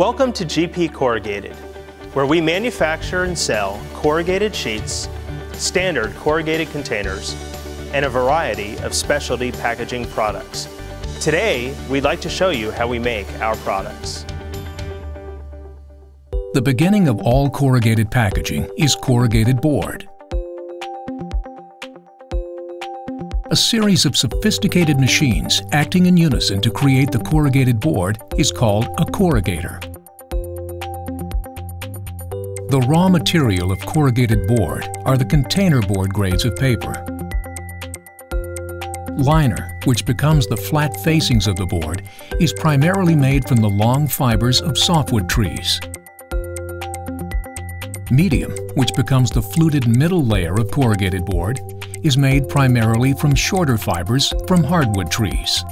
Welcome to GP Corrugated, where we manufacture and sell corrugated sheets, standard corrugated containers, and a variety of specialty packaging products. Today, we'd like to show you how we make our products. The beginning of all corrugated packaging is corrugated board. A series of sophisticated machines acting in unison to create the corrugated board is called a corrugator. The raw material of corrugated board are the container board grades of paper. Liner, which becomes the flat facings of the board, is primarily made from the long fibers of softwood trees. Medium, which becomes the fluted middle layer of corrugated board, is made primarily from shorter fibers from hardwood trees.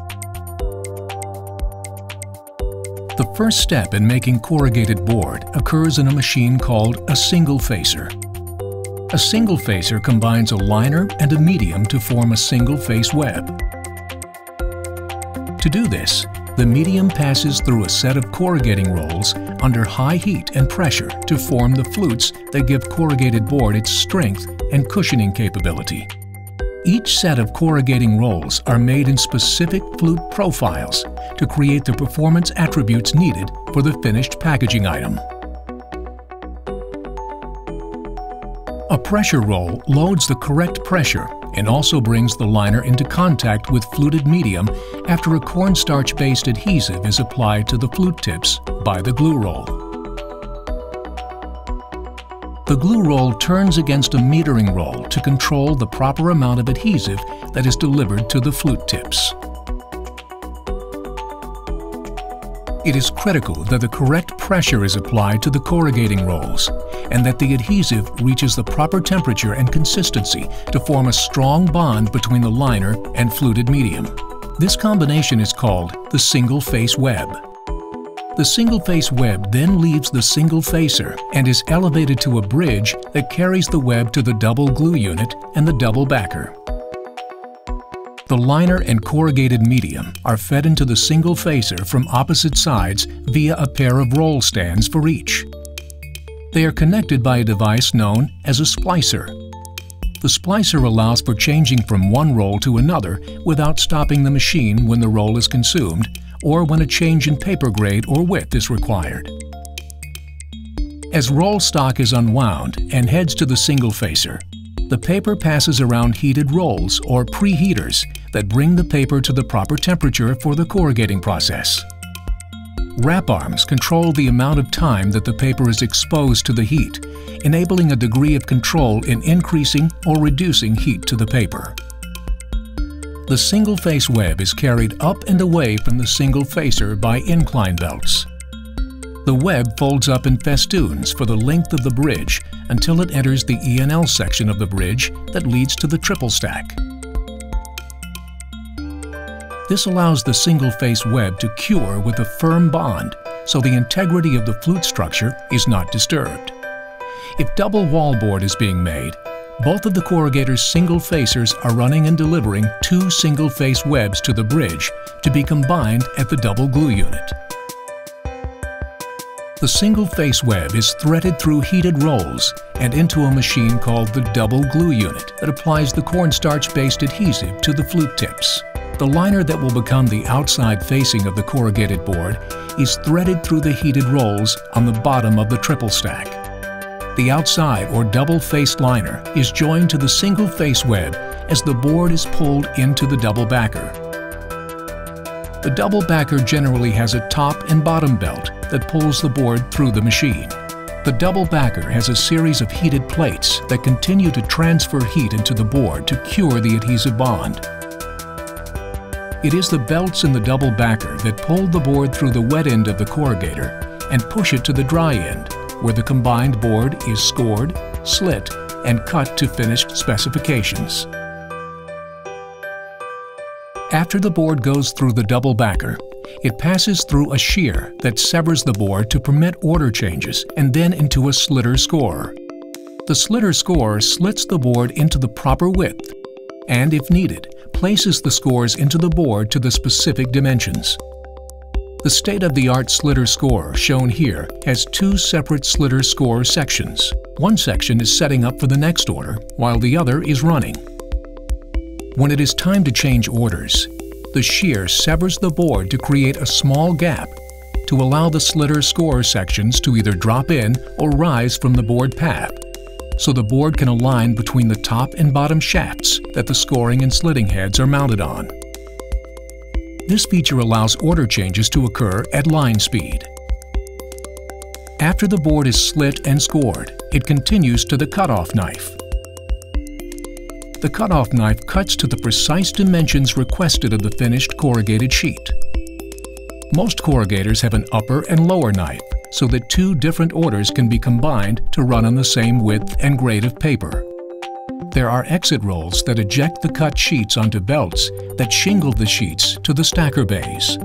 The first step in making corrugated board occurs in a machine called a single facer. A single facer combines a liner and a medium to form a single face web. To do this, the medium passes through a set of corrugating rolls under high heat and pressure to form the flutes that give corrugated board its strength and cushioning capability. Each set of corrugating rolls are made in specific flute profiles to create the performance attributes needed for the finished packaging item. A pressure roll loads the correct pressure and also brings the liner into contact with fluted medium after a cornstarch-based adhesive is applied to the flute tips by the glue roll. The glue roll turns against a metering roll to control the proper amount of adhesive that is delivered to the flute tips. It is critical that the correct pressure is applied to the corrugating rolls and that the adhesive reaches the proper temperature and consistency to form a strong bond between the liner and fluted medium. This combination is called the single face web. The single face web then leaves the single facer and is elevated to a bridge that carries the web to the double glue unit and the double backer. The liner and corrugated medium are fed into the single facer from opposite sides via a pair of roll stands for each. They are connected by a device known as a splicer. The splicer allows for changing from one roll to another without stopping the machine when the roll is consumed or when a change in paper grade or width is required. As roll stock is unwound and heads to the single facer, the paper passes around heated rolls or preheaters that bring the paper to the proper temperature for the corrugating process. Wrap arms control the amount of time that the paper is exposed to the heat, enabling a degree of control in increasing or reducing heat to the paper. The single face web is carried up and away from the single facer by incline belts. The web folds up in festoons for the length of the bridge until it enters the E&L section of the bridge that leads to the triple stack. This allows the single face web to cure with a firm bond, so the integrity of the flute structure is not disturbed. If double wallboard is being made, both of the corrugator's single facers are running and delivering two single face webs to the bridge to be combined at the double glue unit. The single face web is threaded through heated rolls and into a machine called the double glue unit that applies the cornstarch-based adhesive to the flute tips. The liner that will become the outside facing of the corrugated board is threaded through the heated rolls on the bottom of the triple stack. The outside or double-faced liner is joined to the single face web as the board is pulled into the double backer. The double backer generally has a top and bottom belt that pulls the board through the machine. The double backer has a series of heated plates that continue to transfer heat into the board to cure the adhesive bond. It is the belts in the double backer that pull the board through the wet end of the corrugator and push it to the dry end, where the combined board is scored, slit, and cut to finished specifications. After the board goes through the double backer, it passes through a shear that severs the board to permit order changes and then into a slitter scorer. The slitter scorer slits the board into the proper width and, if needed, places the scores into the board to the specific dimensions. The state-of-the-art slitter scorer shown here has two separate slitter scorer sections. One section is setting up for the next order, while the other is running. When it is time to change orders, the shear severs the board to create a small gap to allow the slitter scorer sections to either drop in or rise from the board path, so the board can align between the top and bottom shafts that the scoring and slitting heads are mounted on. This feature allows order changes to occur at line speed. After the board is slit and scored, it continues to the cutoff knife. The cutoff knife cuts to the precise dimensions requested of the finished corrugated sheet. Most corrugators have an upper and lower knife, so that two different orders can be combined to run on the same width and grade of paper. There are exit rolls that eject the cut sheets onto belts that shingle the sheets to the stacker bays.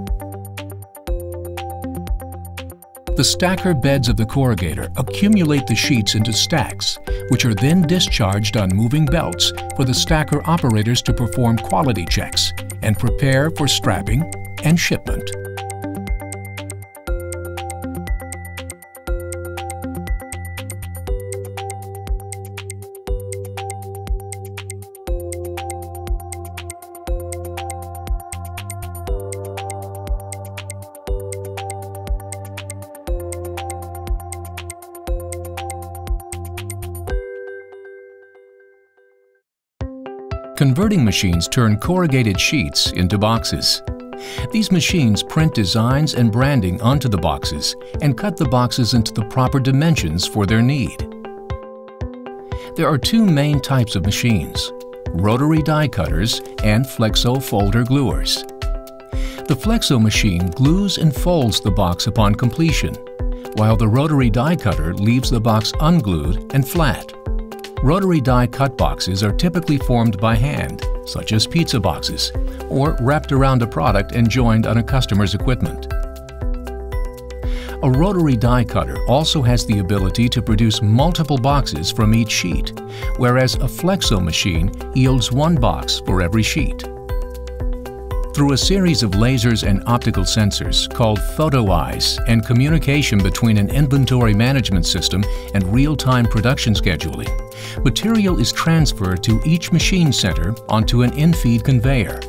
The stacker beds of the corrugator accumulate the sheets into stacks, which are then discharged on moving belts for the stacker operators to perform quality checks and prepare for strapping and shipment. Converting machines turn corrugated sheets into boxes. These machines print designs and branding onto the boxes and cut the boxes into the proper dimensions for their need. There are two main types of machines: rotary die cutters and flexo folder gluers. The flexo machine glues and folds the box upon completion, while the rotary die cutter leaves the box unglued and flat. Rotary die cut boxes are typically formed by hand, such as pizza boxes, or wrapped around a product and joined on a customer's equipment. A rotary die cutter also has the ability to produce multiple boxes from each sheet, whereas a flexo machine yields one box for every sheet. Through a series of lasers and optical sensors called photo eyes and communication between an inventory management system and real-time production scheduling, material is transferred to each machine center onto an in-feed conveyor.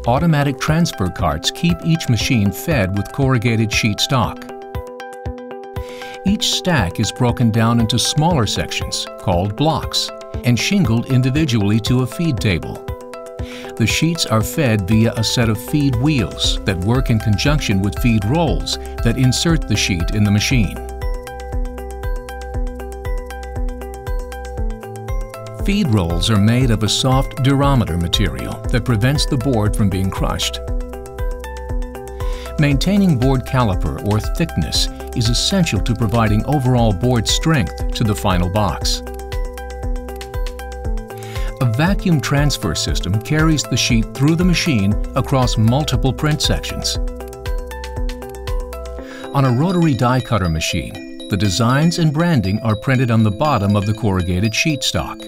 Automatic transfer carts keep each machine fed with corrugated sheet stock. Each stack is broken down into smaller sections called blocks and shingled individually to a feed table. The sheets are fed via a set of feed wheels that work in conjunction with feed rolls that insert the sheet in the machine. Feed rolls are made of a soft durometer material that prevents the board from being crushed. Maintaining board caliper or thickness is essential to providing overall board strength to the final box. A vacuum transfer system carries the sheet through the machine across multiple print sections. On a rotary die cutter machine, the designs and branding are printed on the bottom of the corrugated sheet stock.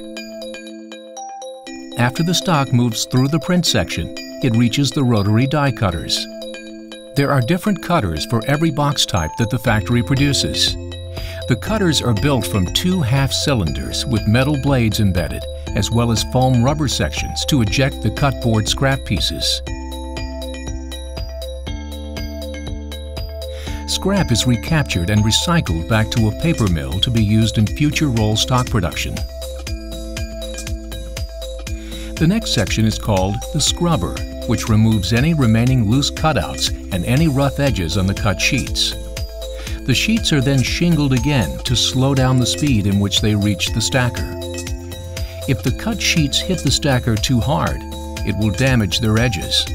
After the stock moves through the print section, it reaches the rotary die cutters. There are different cutters for every box type that the factory produces. The cutters are built from two half cylinders with metal blades embedded, as well as foam rubber sections to eject the cut board scrap pieces. Scrap is recaptured and recycled back to a paper mill to be used in future roll stock production. The next section is called the scrubber, which removes any remaining loose cutouts and any rough edges on the cut sheets. The sheets are then shingled again to slow down the speed in which they reach the stacker. If the cut sheets hit the stacker too hard, it will damage their edges.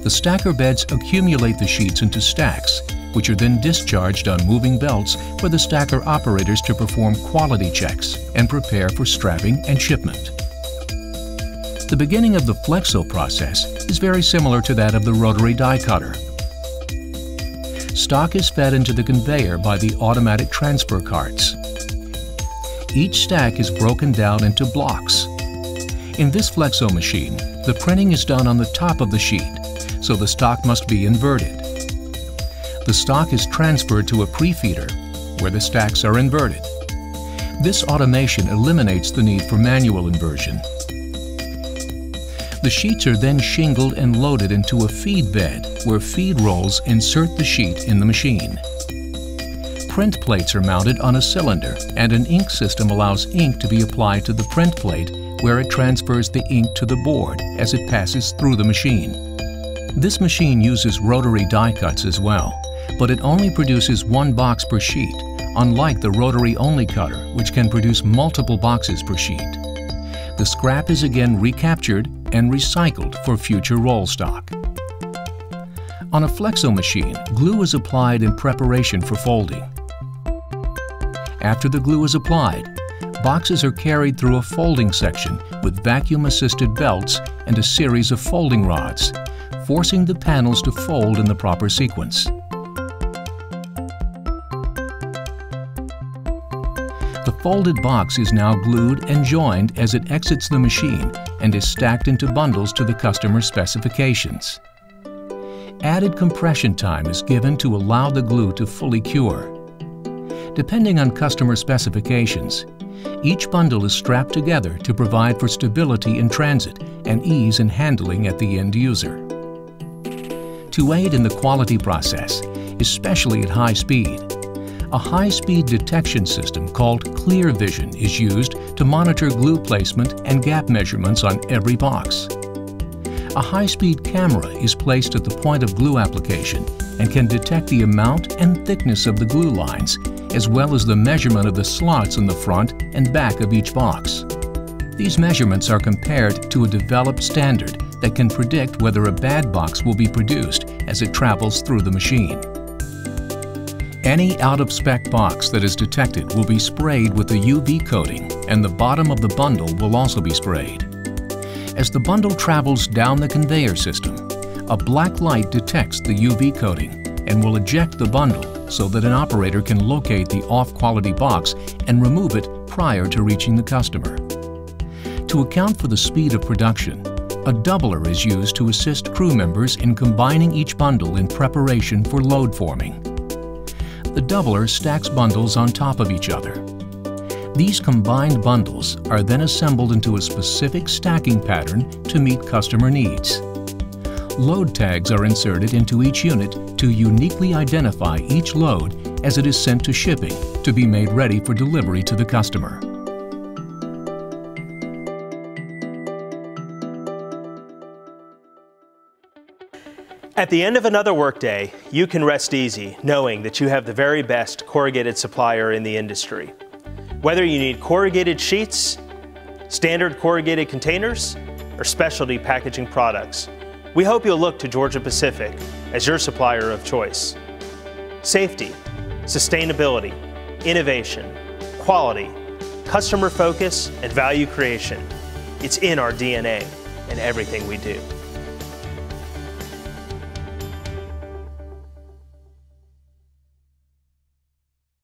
The stacker beds accumulate the sheets into stacks, which are then discharged on moving belts for the stacker operators to perform quality checks and prepare for strapping and shipment. The beginning of the flexo process is very similar to that of the rotary die cutter. Stock is fed into the conveyor by the automatic transfer carts. Each stack is broken down into blocks. In this flexo machine, the printing is done on the top of the sheet, so the stock must be inverted. The stock is transferred to a pre-feeder, where the stacks are inverted. This automation eliminates the need for manual inversion. The sheets are then shingled and loaded into a feed bed, where feed rolls insert the sheet in the machine. Print plates are mounted on a cylinder, and an ink system allows ink to be applied to the print plate, where it transfers the ink to the board as it passes through the machine. This machine uses rotary die cuts as well, but it only produces one box per sheet, unlike the rotary-only cutter, which can produce multiple boxes per sheet. The scrap is again recaptured and recycled for future roll stock. On a flexo machine, glue is applied in preparation for folding. After the glue is applied, boxes are carried through a folding section with vacuum-assisted belts and a series of folding rods, forcing the panels to fold in the proper sequence. The folded box is now glued and joined as it exits the machine and is stacked into bundles to the customer's specifications. Added compression time is given to allow the glue to fully cure. Depending on customer specifications, each bundle is strapped together to provide for stability in transit and ease in handling at the end user. To aid in the quality process, especially at high speed, a high-speed detection system called Clear Vision is used to monitor glue placement and gap measurements on every box. A high-speed camera is placed at the point of glue application and can detect the amount and thickness of the glue lines, as well as the measurement of the slots in the front and back of each box. These measurements are compared to a developed standard that can predict whether a bad box will be produced as it travels through the machine. Any out-of-spec box that is detected will be sprayed with a UV coating, and the bottom of the bundle will also be sprayed. As the bundle travels down the conveyor system, a black light detects the UV coating and will eject the bundle so that an operator can locate the off-quality box and remove it prior to reaching the customer. To account for the speed of production, a doubler is used to assist crew members in combining each bundle in preparation for load forming. The doubler stacks bundles on top of each other. These combined bundles are then assembled into a specific stacking pattern to meet customer needs. Load tags are inserted into each unit to uniquely identify each load as it is sent to shipping to be made ready for delivery to the customer. At the end of another workday, you can rest easy knowing that you have the very best corrugated supplier in the industry. Whether you need corrugated sheets, standard corrugated containers, or specialty packaging products, we hope you'll look to Georgia-Pacific as your supplier of choice. Safety, sustainability, innovation, quality, customer focus, and value creation. It's in our DNA and everything we do.